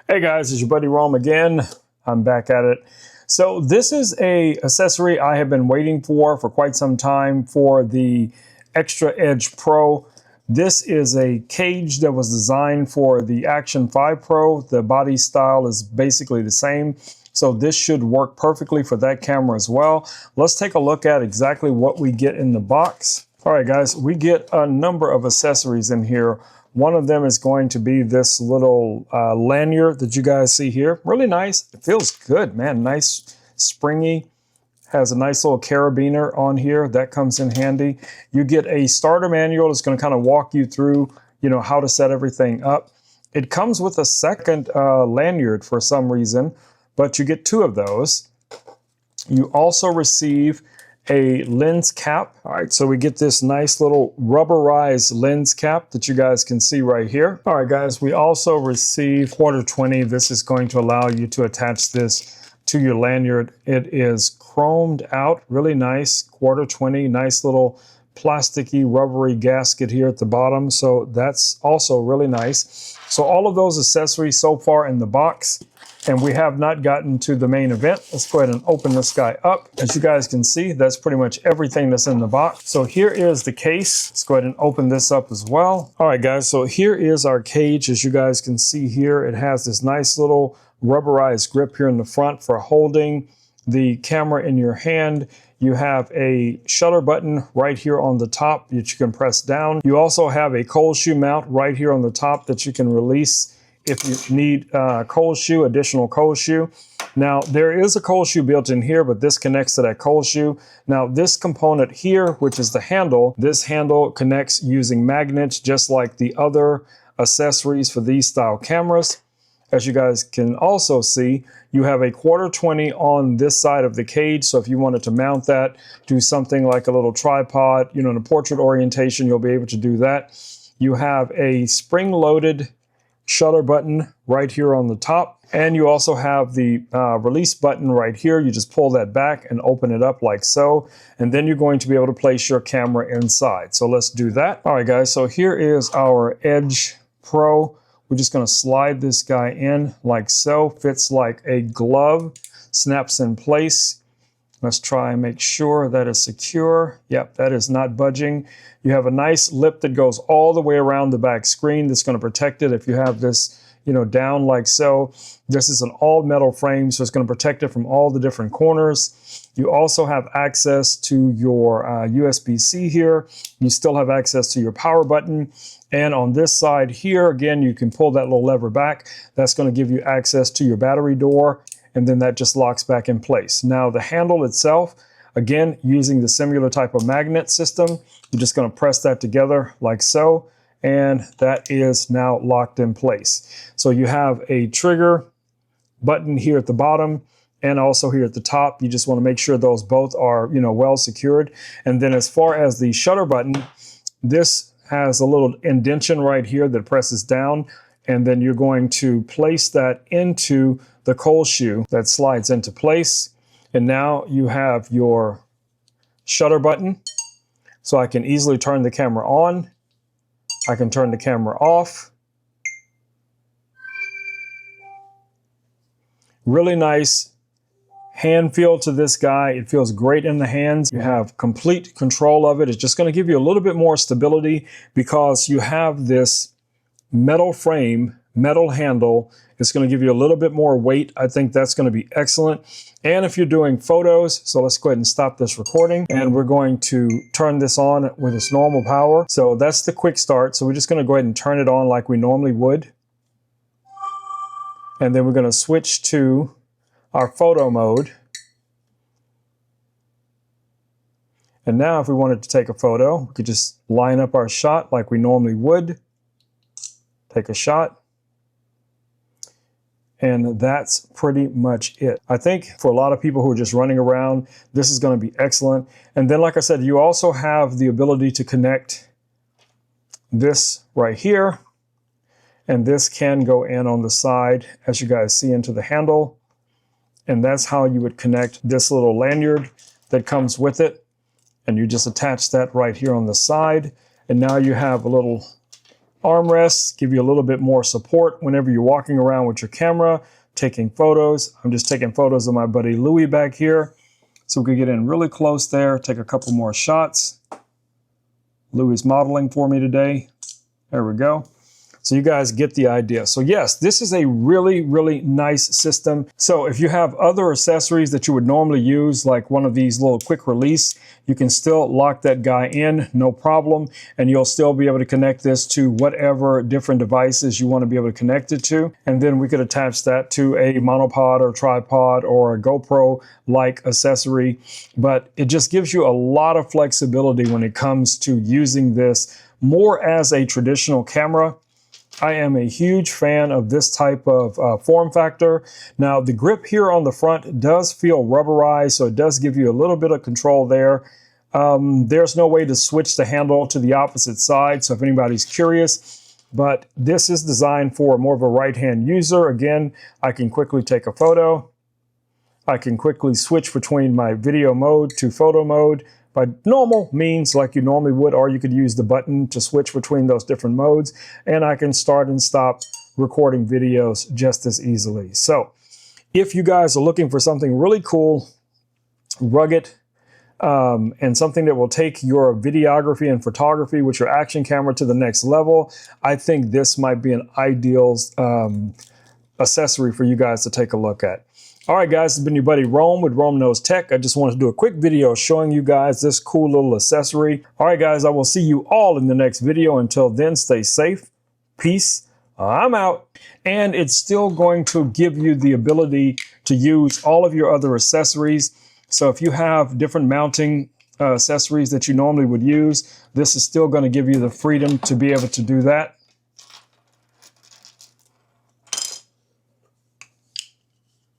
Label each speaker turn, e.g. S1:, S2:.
S1: Hey guys, it's your buddy Rome again. I'm back at it. So this is a accessory I have been waiting for quite some time for the Xtra Edge Pro. This is a cage that was designed for the Action 5 Pro. The body style is basically the same. So this should work perfectly for that camera as well. Let's take a look at exactly what we get in the box. All right guys, we get a number of accessories in here. One of them is going to be this little lanyard that you guys see here. Really nice. It feels good, man. Nice, springy. Has a nice little carabiner on here. That comes in handy. You get a starter manual that's going to kind of walk you through, how to set everything up. It comes with a second lanyard for some reason, but you get two of those. You also receive a lens cap. All right, so we get this nice little rubberized lens cap that you guys can see right here. All right, guys, we also receive quarter 20. This is going to allow you to attach this to your lanyard. It is chromed out, really nice, quarter 20, nice little plasticky, rubbery gasket here at the bottom. So that's also really nice. So all of those accessories so far in the box. And we have not gotten to the main event. Let's go ahead and open this guy up. As you guys can see, that's pretty much everything that's in the box. So here is the case. Let's go ahead and open this up as well. All right, guys, so here is our cage. As you guys can see here, it has this nice little rubberized grip here in the front for holding the camera in your hand. You have a shutter button right here on the top that you can press down. You also have a cold shoe mount right here on the top that you can release if you need additional cold shoe. Now, there is a cold shoe built in here, but this connects to that cold shoe. Now, this component here, which is the handle, this handle connects using magnets, just like the other accessories for these style cameras. As you guys can also see, you have a quarter 20 on this side of the cage. So if you wanted to mount that, do something like a little tripod, in a portrait orientation, you'll be able to do that. You have a spring-loaded shutter button right here on the top, and you also have the release button right here. You just pull that back and open it up like so, and then you're going to be able to place your camera inside. So let's do that. All right, guys, so here is our Edge Pro. We're just going to slide this guy in like so. Fits like a glove, snaps in place. Let's try and make sure that is secure. Yep, that is not budging. You have a nice lip that goes all the way around the back screen that's going to protect it if you have this, down like so. This is an all metal frame, so it's going to protect it from all the different corners. You also have access to your USB-C here. You still have access to your power button. And on this side here, again, you can pull that little lever back. That's going to give you access to your battery door, and then that just locks back in place. Now, the handle itself, again, using the similar type of magnet system, you're just going to press that together like so, and that is now locked in place. So you have a trigger button here at the bottom and also here at the top. You just want to make sure those both are, well secured. And then as far as the shutter button, this has a little indentation right here that presses down, and then you're going to place that into the cold shoe that slides into place. And now you have your shutter button. So I can easily turn the camera on. I can turn the camera off. Really nice hand feel to this guy. It feels great in the hands. You have complete control of it. It's just going to give you a little bit more stability because you have this metal frame, metal handle. It's going to give you a little bit more weight. I think that's going to be excellent. And if you're doing photos, so let's go ahead and stop this recording, and we're going to turn this on with its normal power. So that's the quick start. So we're just going to go ahead and turn it on like we normally would. And then we're going to switch to our photo mode. And now if we wanted to take a photo, we could just line up our shot like we normally would. Take a shot. And that's pretty much it. I think for a lot of people who are just running around, this is going to be excellent. And then, like I said, you also have the ability to connect this right here. And this can go in on the side, as you guys see, into the handle. And that's how you would connect this little lanyard that comes with it. And you just attach that right here on the side. And now you have a little armrests, give you a little bit more support whenever you're walking around with your camera, taking photos. I'm just taking photos of my buddy Louie back here. So we could get in really close there, take a couple more shots. Louie's modeling for me today. There we go. So you guys get the idea. So yes, this is a really, really nice system. So if you have other accessories that you would normally use, like one of these little quick release, you can still lock that guy in, no problem. And you'll still be able to connect this to whatever different devices you want to be able to connect it to. And then we could attach that to a monopod or tripod or a GoPro-like accessory. But it just gives you a lot of flexibility when it comes to using this more as a traditional camera. I am a huge fan of this type of form factor. Now, the grip here on the front does feel rubberized, so it does give you a little bit of control there. There's no way to switch the handle to the opposite side, so if anybody's curious, but this is designed for more of a right-hand user. Again, I can quickly take a photo. I can quickly switch between my video mode to photo mode by normal means like you normally would, or you could use the button to switch between those different modes, and I can start and stop recording videos just as easily. So if you guys are looking for something really cool, rugged, and something that will take your videography and photography with your action camera to the next level, I think this might be an ideal accessory for you guys to take a look at. All right, guys, it's been your buddy Rome with Rome Knows Tech. I just wanted to do a quick video showing you guys this cool little accessory. All right, guys, I will see you all in the next video. Until then, stay safe. Peace. I'm out. And it's still going to give you the ability to use all of your other accessories. So if you have different mounting accessories that you normally would use, this is still going to give you the freedom to be able to do that.